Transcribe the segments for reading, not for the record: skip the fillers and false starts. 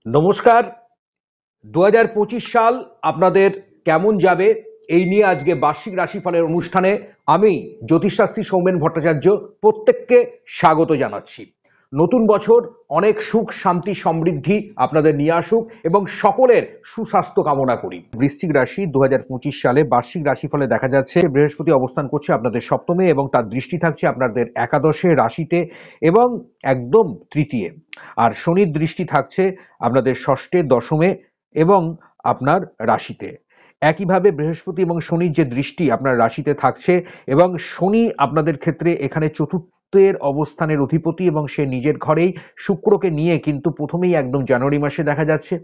নমস্কার। ২০২৫ সাল আপনাদের কেমন যাবে এই নিয়ে আজকে বার্ষিক রাশিফলের অনুষ্ঠানে আমি জ্যোতিষশাস্ত্রী সৌমেন ভট্টাচার্য প্রত্যেককে স্বাগত জানাচ্ছি। নতুন বছর অনেক সুখ শান্তি সমৃদ্ধি আপনাদের নিয়ে আসুক এবং সকলের সুস্বাস্থ্য কামনা করি। বৃশ্চিক রাশি ২০২৫ সালে বার্ষিক রাশিফলে দেখা যাচ্ছে বৃহস্পতি অবস্থান করছে আপনাদের সপ্তমে এবং তার দৃষ্টি থাকছে আপনাদের একাদশে রাশিতে এবং একদম তৃতীয়। আর শনির দৃষ্টি থাকছে আপনাদের ষষ্ঠে দশমে এবং আপনার রাশিতে। একইভাবে বৃহস্পতি এবং শনির যে দৃষ্টি আপনার রাশিতে থাকছে এবং শনি আপনাদের ক্ষেত্রে এখানে চতুর্থের অবস্থানের অধিপতি এবং সে নিজের ঘরেই শুক্রকে নিয়ে কিন্তু প্রথমেই একদম জানুয়ারি মাসে দেখা যাচ্ছে।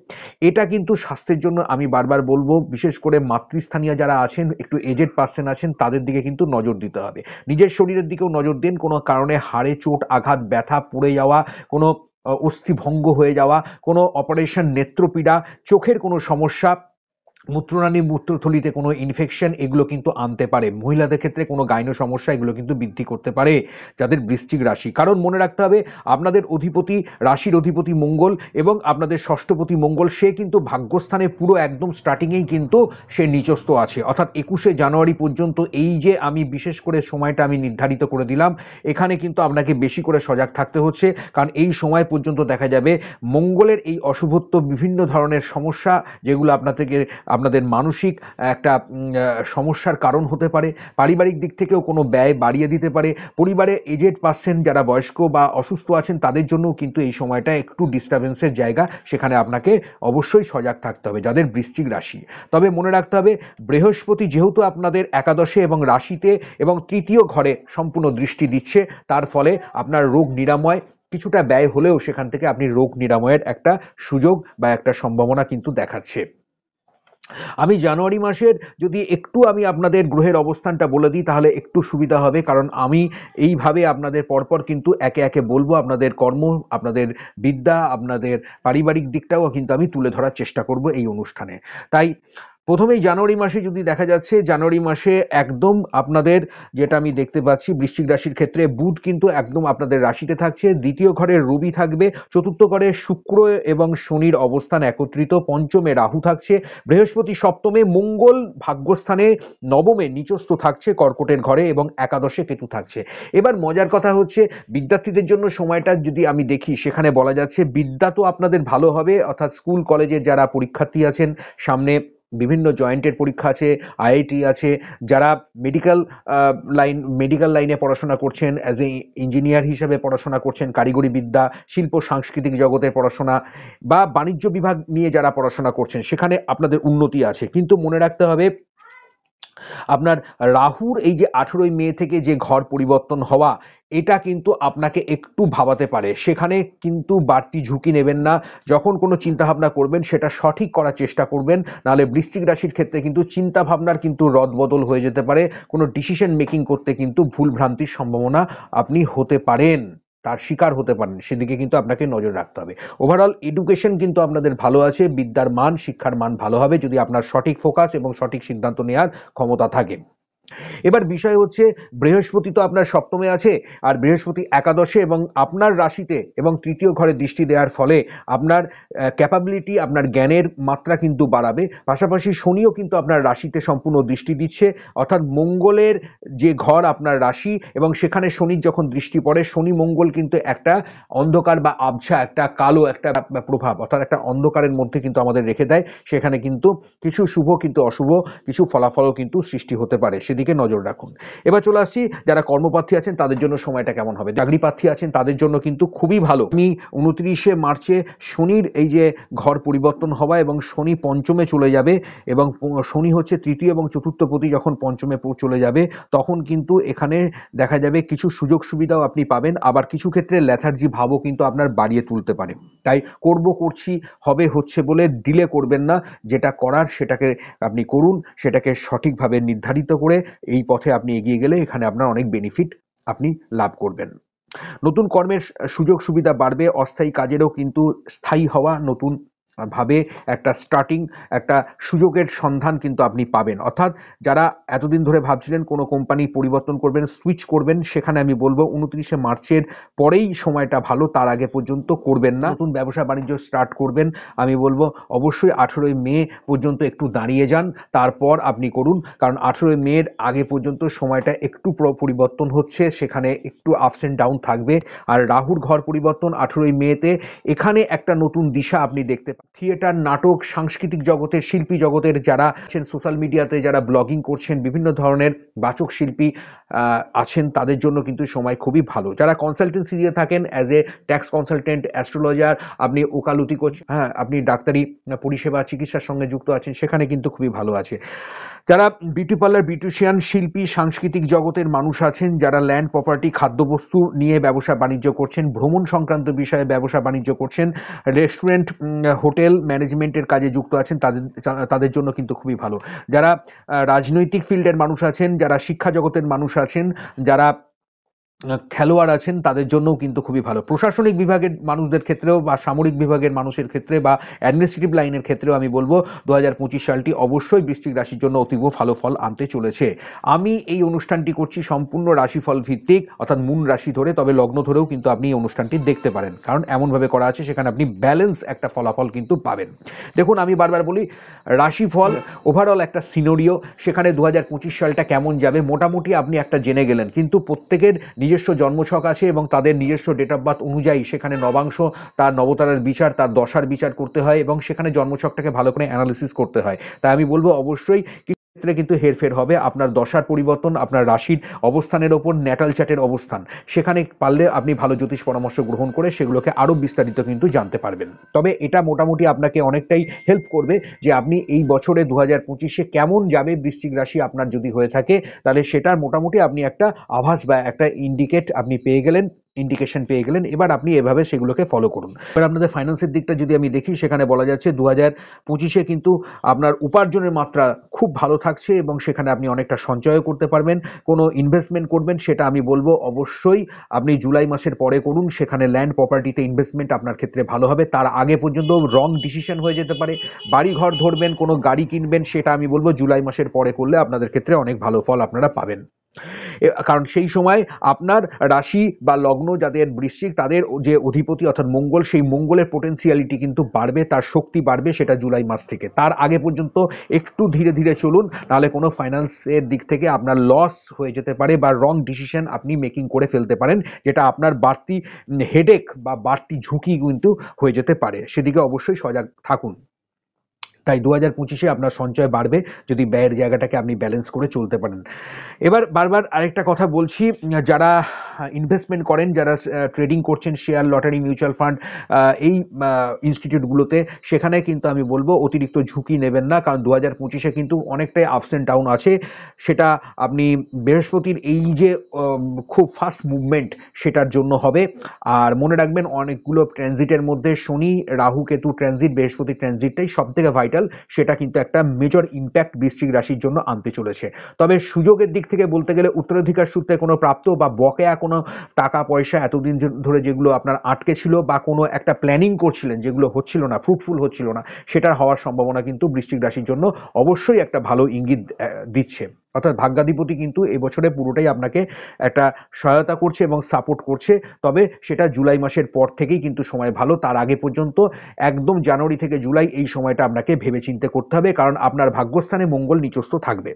এটা কিন্তু স্বাস্থ্যের জন্য আমি বারবার বলবো, বিশেষ করে মাতৃস্থানীয় যারা আছেন, একটু এজেড পার্সন আছেন, তাদের দিকে কিন্তু নজর দিতে হবে। নিজের শরীরের দিকেও নজর দিন। কোনো কারণে হাড়ে চোট আঘাত ব্যথা পড়ে যাওয়া, কোনো অস্থিভঙ্গ হয়ে যাওয়া, কোনো অপারেশন, নেত্রপীড়া, চোখের কোনো সমস্যা, মূত্রনালী মূত্রথলিতে কোনো ইনফেকশন, এগুলো কিন্তু আনতে পারে। মহিলাদের ক্ষেত্রে কোনো গাইনো সমস্যা, এগুলো কিন্তু বৃদ্ধি করতে পারে যাদের বৃশ্চিক রাশি। কারণ মনে রাখতে হবে আপনাদের অধিপতি, রাশির অধিপতি মঙ্গল এবং আপনাদের ষষ্ঠপতি মঙ্গল, সে কিন্তু ভাগ্যস্থানে পুরো একদম স্টার্টিংয়েই কিন্তু সে নিচস্থ আছে। অর্থাৎ ২১শে জানুয়ারি পর্যন্ত এই যে আমি বিশেষ করে সময়টা আমি নির্ধারিত করে দিলাম, এখানে কিন্তু আপনাকে বেশি করে সজাগ থাকতে হচ্ছে। কারণ এই সময় পর্যন্ত দেখা যাবে মঙ্গলের এই অশুভত্ব বিভিন্ন ধরনের সমস্যা, যেগুলো আপনাদের মানসিক একটা সমস্যার কারণ হতে পারে। পারিবারিক দিক থেকেও কোনো ব্যয় বাড়িয়ে দিতে পারে। পরিবারে এজেড পার্সন যারা বয়স্ক বা অসুস্থ আছেন, তাদের জন্যও কিন্তু এই সময়টা একটু ডিস্টার্বেন্সের জায়গা, সেখানে আপনাকে অবশ্যই সজাগ থাকতে হবে যাদের বৃশ্চিক রাশি। তবে মনে রাখতে হবে বৃহস্পতি যেহেতু আপনাদের একাদশে এবং রাশিতে এবং তৃতীয় ঘরে সম্পূর্ণ দৃষ্টি দিচ্ছে, তার ফলে আপনার রোগ নিরাময় কিছুটা ব্যয় হলেও সেখান থেকে আপনি রোগ নিরাময়ের একটা সুযোগ বা একটা সম্ভাবনা কিন্তু দেখাচ্ছে। আমি জানুয়ারি মাসের যদি একটু আমি আপনাদের গ্রহের অবস্থানটা বলে দিই তাহলে একটু সুবিধা হবে, কারণ আমি এইভাবে আপনাদের পরপর কিন্তু একে একে বলবো। আপনাদের কর্ম, আপনাদের বিদ্যা, আপনাদের পারিবারিক দিকটাও কিন্তু আমি তুলে ধরার চেষ্টা করব এই অনুষ্ঠানে। তাই প্রথমেই জানুয়ারি মাসে যদি দেখা যাচ্ছে, জানুয়ারি মাসে একদম আপনাদের যেটা আমি দেখতে পাচ্ছি বৃশ্চিক রাশির ক্ষেত্রে, বুধ কিন্তু একদম আপনাদের রাশিতে থাকছে, দ্বিতীয় ঘরে রবি থাকবে, চতুর্থ ঘরে শুক্র এবং শনির অবস্থান একত্রিত, পঞ্চমে রাহু থাকছে, বৃহস্পতি সপ্তমে, মঙ্গল ভাগ্যস্থানে নবমে নিচস্থ থাকছে কর্কটের ঘরে এবং একাদশে কেতু থাকছে। এবার মজার কথা হচ্ছে বিদ্যার্থীদের জন্য সময়টা যদি আমি দেখি, সেখানে বলা যাচ্ছে বিদ্যা তো আপনাদের ভালো হবে। অর্থাৎ স্কুল কলেজের যারা পরীক্ষার্থী আছেন, সামনে বিভিন্ন জয়েন্টের পরীক্ষা আছে, আইআইটি আছে, যারা মেডিকেল লাইনে পড়াশোনা করছেন, অ্যাজ এ ইঞ্জিনিয়ার হিসেবে পড়াশোনা করছেন, কারিগরি বিদ্যা, শিল্প সাংস্কৃতিক জগতের পড়াশোনা বা বাণিজ্য বিভাগ নিয়ে যারা পড়াশোনা করছেন, সেখানে আপনাদের উন্নতি আছে। কিন্তু মনে রাখতে হবে আপনার রাহুর এই যে 18ই মে থেকে যে ঘর পরিবর্তন হওয়া, এটা কিন্তু আপনাকে একটু ভাবাতে পারে। সেখানে কিন্তু বাড়তি ঝুঁকি নেবেন না। যখন কোনো চিন্তাভাবনা করবেন সেটা সঠিক করার চেষ্টা করবেন, নাহলে বৃশ্চিক রাশির ক্ষেত্রে কিন্তু চিন্তাভাবনার কিন্তু রদবদল হয়ে যেতে পারে। কোনো ডিসিশন মেকিং করতে কিন্তু ভুল ভ্রান্তির সম্ভাবনা আপনি হতে পারেন, তার শিকার হতে পারেন। সেদিকে কিন্তু আপনাকে নজর রাখতে হবে। ওভারঅল এডুকেশন কিন্তু আপনাদের ভালো আছে, বিদ্যার মান, শিক্ষার মান ভালো হবে যদি আপনার সঠিক ফোকাস এবং সঠিক সিদ্ধান্ত নেওয়ার ক্ষমতা থাকে। এবার বিষয় হচ্ছে বৃহস্পতি তো আপনার সপ্তমে আছে, আর বৃহস্পতি একাদশে এবং আপনার রাশিতে এবং তৃতীয় ঘরে দৃষ্টি দেওয়ার ফলে আপনার ক্যাপাবিলিটি, আপনার জ্ঞানের মাত্রা কিন্তু বাড়াবে। পাশাপাশি শনিও কিন্তু আপনার রাশিতে সম্পূর্ণ দৃষ্টি দিচ্ছে, অর্থাৎ মঙ্গলের যে ঘর আপনার রাশি এবং সেখানে শনির যখন দৃষ্টি পড়ে, শনি মঙ্গল কিন্তু একটা অন্ধকার বা আবছা, একটা কালো একটা প্রভাব, অর্থাৎ একটা অন্ধকারের মধ্যে কিন্তু আমাদের রেখে দেয়। সেখানে কিন্তু কিছু শুভ কিন্তু অশুভ কিছু ফলাফলও কিন্তু সৃষ্টি হতে পারে, সেদিকে নজর রাখুন। এবার চলে আসছি যারা কর্মপ্রার্থী আছেন তাদের জন্য সময়টা কেমন হবে। চাকরি প্রার্থী আছেন তাদের জন্য কিন্তু খুবই ভালো। আমি 29শে মার্চে শনির এই যে ঘর পরিবর্তন হওয়া এবং শনি পঞ্চমে চলে যাবে এবং শনি হচ্ছে তৃতীয় এবং চতুর্থ পতি, যখন পঞ্চমে চলে যাবে তখন কিন্তু এখানে দেখা যাবে কিছু সুযোগ সুবিধাও আপনি পাবেন, আবার কিছু ক্ষেত্রে লেথার্জি ভাবও কিন্তু আপনার বাড়িয়ে তুলতে পারে। তাই করছি হবে হচ্ছে বলে ডিলে করবেন না। যেটা করার সেটাকে আপনি করুন, সেটাকে সঠিকভাবে নির্ধারিত করে এই পথে আপনি এগিয়ে গেলে এখানে আপনার অনেক বেনিফিট আপনি লাভ করবেন। নতুন কর্মের সুযোগ সুবিধা বাড়বে, অস্থায়ী কাজেরও কিন্তু স্থায়ী হওয়া, নতুন ভাবে একটা স্টার্টিং, একটা সুযোগের সন্ধান কিন্তু আপনি পাবেন। অর্থাৎ যারা এতদিন ধরে ভাবছিলেন কোনো কোম্পানি পরিবর্তন করবেন, সুইচ করবেন, সেখানে আমি বলবো 29শে মার্চের পরেই সময়টা ভালো, তার আগে পর্যন্ত করবেন না। নতুন ব্যবসা বাণিজ্য স্টার্ট করবেন, আমি বলবো অবশ্যই 18ই মে পর্যন্ত একটু দাঁড়িয়ে যান, তারপর আপনি করুন। কারণ 18ই মের আগে পর্যন্ত সময়টা একটু পরিবর্তন হচ্ছে, সেখানে একটু আপস অ্যান্ড ডাউন থাকবে। আর রাহুর ঘর পরিবর্তন 18ই মেতে, এখানে একটা নতুন দিশা আপনি দেখতে পান। থিয়েটার, নাটক, সাংস্কৃতিক জগতের, শিল্পী জগতের যারা আছেন, সোশ্যাল মিডিয়াতে যারা ব্লগিং করছেন, বিভিন্ন ধরনের বাচক শিল্পী আছেন, তাদের জন্য কিন্তু সময় খুবই ভালো। যারা কনসালটেন্সি দিয়ে থাকেন, as a tax consultant, astrologer, আপনি ওকালতি করছেন, হ্যাঁ, আপনি ডাক্তারি পরিষেবা চিকিৎসার সঙ্গে যুক্ত আছেন, সেখানে কিন্তু খুবই ভালো আছে। যারা বিউটি পার্লার, বিউটিশিয়ান, শিল্পী, সাংস্কৃতিক জগতের মানুষ আছেন, যারা ল্যান্ড, প্রপার্টি, খাদ্যবস্তু নিয়ে ব্যবসা বাণিজ্য করছেন, ভ্রমণ সংক্রান্ত বিষয়ে ব্যবসা বাণিজ্য করছেন, রেস্টুরেন্ট, হোটেল ম্যানেজমেন্টের কাজে যুক্ত আছেন, তাদের জন্য কিন্তু খুবই ভালো। যারা রাজনৈতিক ফিল্ডের মানুষ আছেন, যারা শিক্ষা জগতের মানুষ আছেন, যারা খেলোয়াড় আছেন, তাদের জন্যও কিন্তু খুবই ভালো। প্রশাসনিক বিভাগের মানুষদের ক্ষেত্রেও বা সামরিক বিভাগের মানুষের ক্ষেত্রে বা অ্যাডমিনিস্ট্রেটিভ লাইনের ক্ষেত্রেও আমি বলবো 2025 সালটি অবশ্যই বৃশ্চিক রাশির জন্য অতীব ভালো ফল আনতে চলেছে। আমি এই অনুষ্ঠানটি করছি সম্পূর্ণ রাশিফল ভিত্তিক, অর্থাৎ মূল রাশি ধরে, তবে লগ্ন ধরেও কিন্তু আপনি এই অনুষ্ঠানটি দেখতে পারেন, কারণ এমনভাবে করা আছে সেখানে আপনি ব্যালেন্স একটা ফলাফল কিন্তু পাবেন। দেখুন, আমি বারবার বলি, রাশিফল ওভারঅল একটা সিনোরিও, সেখানে 2025 সালটা কেমন যাবে মোটামুটি আপনি একটা জেনে গেলেন, কিন্তু প্রত্যেকের নিজস্ব জন্মছক আছে এবং তাদের নিজস্ব ডেট অফ বার্থ অনুযায়ী সেখানে নবাংশ, তার নবতারার বিচার, তার দশার বিচার করতে হয় এবং সেখানে জন্মছকটাকে ভালো করে অ্যানালিসিস করতে হয়। তাই আমি বলবো অবশ্যই ক্ষেত্রে কিন্তু হেরফের হবে। আপনার দশার পরিবর্তন, আপনার রাশির অবস্থানের ওপর ন্যাটাল চার্টের অবস্থান, সেখানে পারলে আপনি ভালো জ্যোতিষ পরামর্শ গ্রহণ করে সেগুলোকে আরও বিস্তারিত কিন্তু জানতে পারবেন। তবে এটা মোটামুটি আপনাকে অনেকটাই হেল্প করবে যে আপনি এই বছরে 2025-এ কেমন যাবে বৃশ্চিক রাশি আপনার যদি হয়ে থাকে, তাহলে সেটার মোটামুটি আপনি একটা আভাস বা একটা ইন্ডিকেশন পেয়ে গেলেন। এবার আপনি এভাবে সেগুলোকে ফলো করুন। এবার আপনাদের ফাইন্যান্সের দিকটা যদি আমি দেখি, সেখানে বলা যাচ্ছে 2025-এ কিন্তু আপনার উপার্জনের মাত্রা খুব ভালো থাকছে এবং সেখানে আপনি অনেকটা সঞ্চয় করতে পারবেন। কোনো ইনভেস্টমেন্ট করবেন, সেটা আমি বলবো অবশ্যই আপনি জুলাই মাসের পরে করুন। সেখানে ল্যান্ড, প্রপার্টিতে ইনভেস্টমেন্ট আপনার ক্ষেত্রে ভালো হবে। তার আগে পর্যন্ত রং ডিসিশন হয়ে যেতে পারে। বাড়ি ঘর ধরবেন, কোনো গাড়ি কিনবেন, সেটা আমি বলবো জুলাই মাসের পরে করলে আপনাদের ক্ষেত্রে অনেক ভালো ফল আপনারা পাবেন। কারণ সেই সময় আপনার রাশি বা লগ্ন যাদের বৃশ্চিক, তাদের যে অধিপতি অর্থাৎ মঙ্গল, সেই মঙ্গলের পোটেন্সিয়ালিটি কিন্তু বাড়বে, তার শক্তি বাড়বে, সেটা জুলাই মাস থেকে। তার আগে পর্যন্ত একটু ধীরে ধীরে চলুন, নাহলে কোনো ফাইন্যান্সের দিক থেকে আপনার লস হয়ে যেতে পারে বা রং ডিসিশন আপনি মেকিং করে ফেলতে পারেন, যেটা আপনার বাড়তি হেডেক বা বাড়তি ঝুঁকি কিন্তু হয়ে যেতে পারে। সেদিকে অবশ্যই সজাগ থাকুন। তাই 2025-এ আপনার সঞ্চয় বাড়বে যদি ব্যয়ের জায়গাটাকে আপনি ব্যালেন্স করে চলতে পারেন। এবার বারবার আরেকটা কথা বলছি, যারা ইনভেস্টমেন্ট করেন, যারা ট্রেডিং করছেন, শেয়ার, লটারি, মিউচুয়াল ফান্ড, এই ইনস্টিটিউটগুলোতে, সেখানে কিন্তু আমি বলবো অতিরিক্ত ঝুঁকি নেবেন না, কারণ 2025-এ কিন্তু অনেকটাই আপস অ্যান্ড ডাউন আছে। সেটা আপনি বৃহস্পতির এই যে খুব ফাস্ট মুভমেন্ট, সেটার জন্য হবে। আর মনে রাখবেন, অনেকগুলো ট্রানজিটের মধ্যে শনি, রাহু, কেতু ট্রানজিট, বৃহস্পতি ট্রানজিটটাই সব থেকে ভাইটাল। সেটা কিন্তু একটা মেজর ইম্প্যাক্ট বৃশ্চিক রাশির জন্য আনতে চলেছে। তবে সুযোগের দিক থেকে বলতে গেলে, উত্তরাধিকার সূত্রে কোনো প্রাপ্ত বা বকেয়া কোনো টাকা পয়সা এতদিন ধরে যেগুলো আপনার আটকে ছিল বা কোনো একটা প্ল্যানিং করছিলেন যেগুলো হচ্ছিল না, ফ্রুটফুল হচ্ছিল না, সেটার হওয়ার সম্ভাবনা কিন্তু বৃশ্চিক রাশির জন্য অবশ্যই একটা ভালো ইঙ্গিত দিচ্ছে। অর্থাৎ ভাগ্যাধিপতি কিন্তু এবছরে পুরোটাই আপনাকে একটা সহায়তা করছে এবং সাপোর্ট করছে। তবে সেটা জুলাই মাসের পর থেকেই কিন্তু সময় ভালো, তার আগে পর্যন্ত একদম জানুয়ারি থেকে জুলাই এই সময়টা আপনাকে ভেবেচিন্তে করতে হবে, কারণ আপনার ভাগ্যস্থানে মঙ্গল নিচস্থ থাকবে।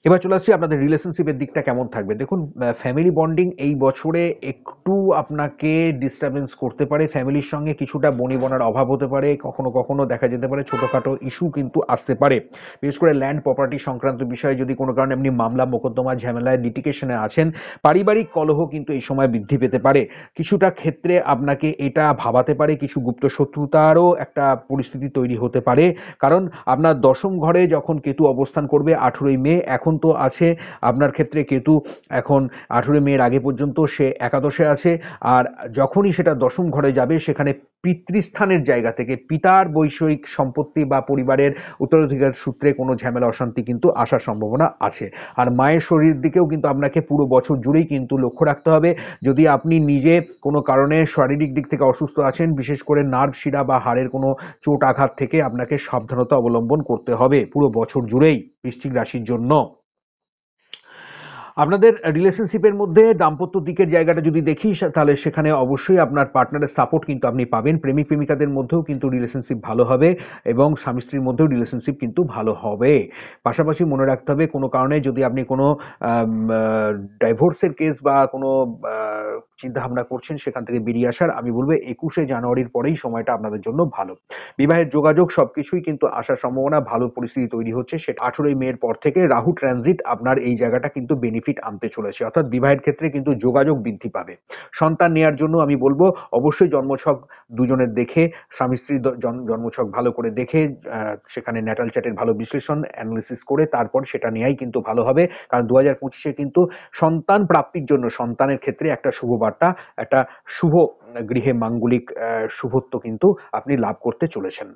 এবার চলে আসছি আপনাদের রিলেশনশিপের দিকটা কেমন থাকবে। দেখুন, ফ্যামিলি বন্ডিং এই বছরে একটু আপনাকে ডিস্টারবেন্স করতে পারে। ফ্যামিলির সঙ্গে কিছুটা বনিবনার অভাব হতে পারে, কখনো কখনো দেখা যেতে পারে ছোটোখাটো ইস্যু কিন্তু আসতে পারে। বিশেষ করে ল্যান্ড, প্রপার্টি সংক্রান্ত বিষয়ে যদি কোনো কারণে আপনি মামলা, মোকদ্দমা, ঝামেলায়, লিটিগেশনে আছেন, পারিবারিক কলহ কিন্তু এই সময় বৃদ্ধি পেতে পারে। কিছুটা ক্ষেত্রে আপনাকে এটা ভাবাতে পারে, কিছু গুপ্ত শত্রুতারও একটা পরিস্থিতি তৈরি হতে পারে, কারণ আপনার দশম ঘরে যখন কেতু অবস্থান করবে 18ই মে, এখন তো আছে আপনার ক্ষেত্রে কেতু, এখন 18ই মের আগে পর্যন্ত সে একাদশে আছে, আর যখনই সেটা দশম ঘরে যাবে, সেখানে পিতৃস্থানের জায়গা থেকে পিতার বৈষয়িক সম্পত্তি বা পরিবারের উত্তরাধিকার সূত্রে কোনো ঝামেলা অশান্তি কিন্তু আসার সম্ভাবনা আছে। আর মায়ের শরীর দিকেও কিন্তু আপনাকে পুরো বছর জুড়েই কিন্তু লক্ষ্য রাখতে হবে। যদি আপনি নিজে কোনো কারণে শারীরিক দিক থেকে অসুস্থ আছেন, বিশেষ করে নার্ভ শিরা বা হাড়ের কোনো চোট আঘাত থেকে আপনাকে সাবধানতা অবলম্বন করতে হবে পুরো বছর জুড়েই বৃশ্চিক রাশির জন্য। আপনাদের রিলেশনশিপের মধ্যে দাম্পত্য দিকের জায়গাটা যদি দেখি তাহলে সেখানে অবশ্যই আপনার পার্টনারের সাপোর্ট কিন্তু আপনি পাবেন। প্রেমিক প্রেমিকাদের মধ্যেও কিন্তু রিলেশনশিপ ভালো হবে এবং স্বামী স্ত্রীর মধ্যেও রিলেশনশিপ কিন্তু ভালো হবে। পাশাপাশি মনে রাখতে হবে কোনো কারণে যদি আপনি কোনো ডাইভোর্সের কেস বা কোনো চিন্তাভাবনা করছেন সেখান থেকে বেরিয়ে আসার, আমি বলবো 21শে জানুয়ারির পরেই সময়টা আপনাদের জন্য ভালো। বিবাহের যোগাযোগ সবকিছুই কিন্তু আসার সম্ভাবনা, ভালো পরিস্থিতি তৈরি হচ্ছে। সেটা 18ই মের পর থেকে রাহু ট্রানজিট আপনার এই জায়গাটা কিন্তু বেনিফিট আনতে চলেছে, অর্থাৎ বিবাহের ক্ষেত্রে কিন্তু যোগাযোগ বৃদ্ধি পাবে। সন্তান নেওয়ার জন্য আমি বলবো অবশ্যই জন্মছক দুজনের দেখে, স্বামী স্ত্রীর জন্মছক ভালো করে দেখে, সেখানে ন্যাটাল চার্টের ভালো বিশ্লেষণ অ্যানালিসিস করে তারপর সেটা নেওয়াই কিন্তু ভালো হবে। কারণ 2025-এ কিন্তু সন্তান প্রাপ্তির জন্য সন্তানের ক্ষেত্রে একটা শুভ বার্তা, একটা শুভ গৃহে মাঙ্গলিক শুভত্ব কিন্তু আপনি লাভ করতে চলেছেন।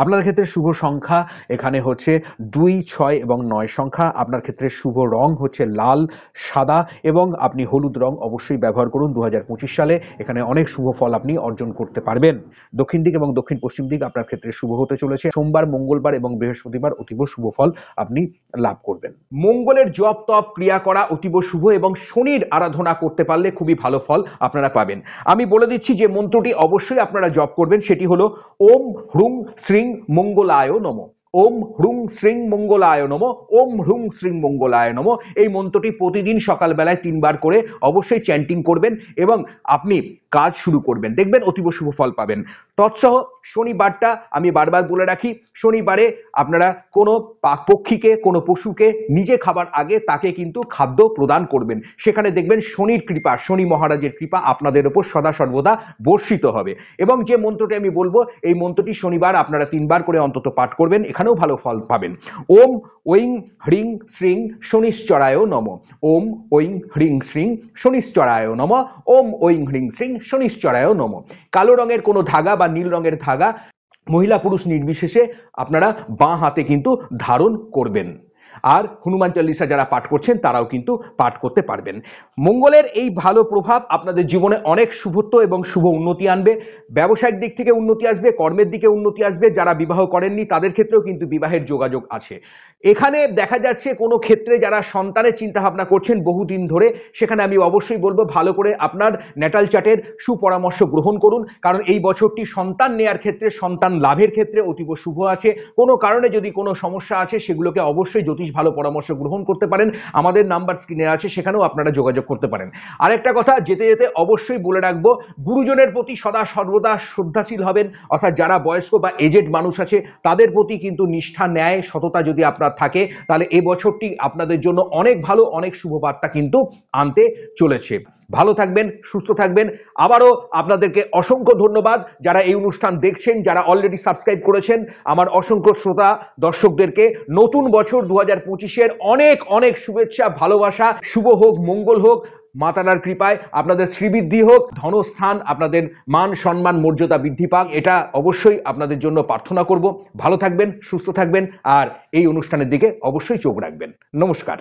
আপনার ক্ষেত্রে শুভ সংখ্যা এখানে হচ্ছে 2, 6 এবং 9 সংখ্যা। আপনার ক্ষেত্রে শুভ রং হচ্ছে লাল, সাদা এবং আপনি হলুদ রং অবশ্যই ব্যবহার করুন 2025 সালে। এখানে অনেক শুভ ফল আপনি অর্জন করতে পারবেন। দক্ষিণ দিক এবং দক্ষিণ পশ্চিম দিক আপনার ক্ষেত্রে শুভ হতে চলেছে। সোমবার, মঙ্গলবার এবং বৃহস্পতিবার অতীব শুভ ফল আপনি লাভ করবেন। মঙ্গলের জপ তপ ক্রিয়া করা অতীব শুভ এবং শনির আরাধনা করতে পারলে খুবই ভালো ফল আপনারা পাবেন। আমি বলে দিচ্ছি যে মন্ত্রটি অবশ্যই আপনারা জপ করবেন, সেটি হলো ওম হ্রুং শ্রীং মঙ্গলায় নমঃ। ওম হ্রুং শ্রীং মঙ্গলায় নমঃ। ওম হ্রুং শ্রীং মঙ্গলায় নমঃ। এই মন্ত্রটি প্রতিদিন সকালবেলায় 3 বার করে অবশ্যই চ্যান্টিং করবেন এবং আপনি কাজ শুরু করবেন, দেখবেন অতীব শুভ ফল পাবেন। তৎসহ শনিবারটা আমি বারবার বলে রাখি, শনিবারে আপনারা কোনো পক্ষীকে, কোনো পশুকে নিজে খাবার আগে তাকে কিন্তু খাদ্য প্রদান করবেন। সেখানে দেখবেন শনির কৃপা, শনি মহারাজের কৃপা আপনাদের উপর সদা সর্বদা বর্ষিত হবে। এবং যে মন্ত্রটি আমি বলবো এই মন্ত্রটি শনিবার আপনারা 3 বার করে অন্তত পাঠ করবেন, এখানেও ভালো ফল পাবেন। ওম ঐং হ্রিং শ্রীং শনিশ্চরায় নমঃ। ওম ঐং হ্রিং শ্রীং শনিশ্চরায় নমঃ। ওম ঐং হ্রিং শ্রীং শনিশ্চরায় নমঃ। কালো রঙের কোনো ধাগা বা নীল রঙের ধাগা মহিলা পুরুষ নির্বিশেষে আপনারা বাঁ হাতে কিন্তু ধারণ করবেন। আর হনুমান চল্লিশা যারা পাঠ করছেন তারাও কিন্তু পাঠ করতে পারবেন। মঙ্গলের এই ভালো প্রভাব আপনাদের জীবনে অনেক শুভত্ব এবং শুভ উন্নতি আনবে। ব্যবসায়িক দিক থেকে উন্নতি আসবে, কর্মের দিকে উন্নতি আসবে। যারা বিবাহ করেননি তাদের ক্ষেত্রেও কিন্তু বিবাহের যোগাযোগ আছে। এখানে দেখা যাচ্ছে কোনো ক্ষেত্রে যারা সন্তানের চিন্তা ভাবনা করছেন বহুদিন ধরে, সেখানে আমি অবশ্যই বলবো ভালো করে আপনার ন্যাটাল চার্টের সুপরামর্শ গ্রহণ করুন, কারণ এই বছরটি সন্তান নেয়ার ক্ষেত্রে, সন্তান লাভের ক্ষেত্রে অতীব শুভ আছে। কোনো কারণে যদি কোনো সমস্যা আছে সেগুলোকে অবশ্যই জ্যোতিষ ভালো পরামর্শ গ্রহণ করতে পারেন। আমাদের নাম্বার স্ক্রিনে আছে, সেখানেও আপনারা যোগাযোগ করতে পারেন। আরেকটা কথা যেতে যেতে অবশ্যই বলে রাখবো, গুরুজনের প্রতি সদা সর্বদা শ্রদ্ধাশীল হবেন, অর্থাৎ যারা বয়স্ক বা এজেড মানুষ আছে তাদের প্রতি কিন্তু নিষ্ঠা, ন্যায়, সততা যদি আপনার থাকে তাহলে এই বছরটি আপনাদের জন্য অনেক ভালো, অনেক শুভ বার্তা কিন্তু আনতে চলেছে। ভালো থাকবেন, সুস্থ থাকবেন। আবারও আপনাদেরকে অসংখ্য ধন্যবাদ যারা এই অনুষ্ঠান দেখছেন, যারা অলরেডি সাবস্ক্রাইব করেছেন। আমার অসংখ্য শ্রোতা দর্শকদেরকে নতুন বছর 2025-এর অনেক অনেক শুভেচ্ছা, ভালোবাসা। শুভ হোক, মঙ্গল হোক, মা তারার কৃপায় আপনাদের শ্রীবৃদ্ধি হোক, ধনস্থান আপনাদের মান সম্মান মর্যাদা বৃদ্ধি পাক, এটা অবশ্যই আপনাদের জন্য প্রার্থনা করব। ভালো থাকবেন, সুস্থ থাকবেন আর এই অনুষ্ঠানের দিকে অবশ্যই চোখ রাখবেন। নমস্কার।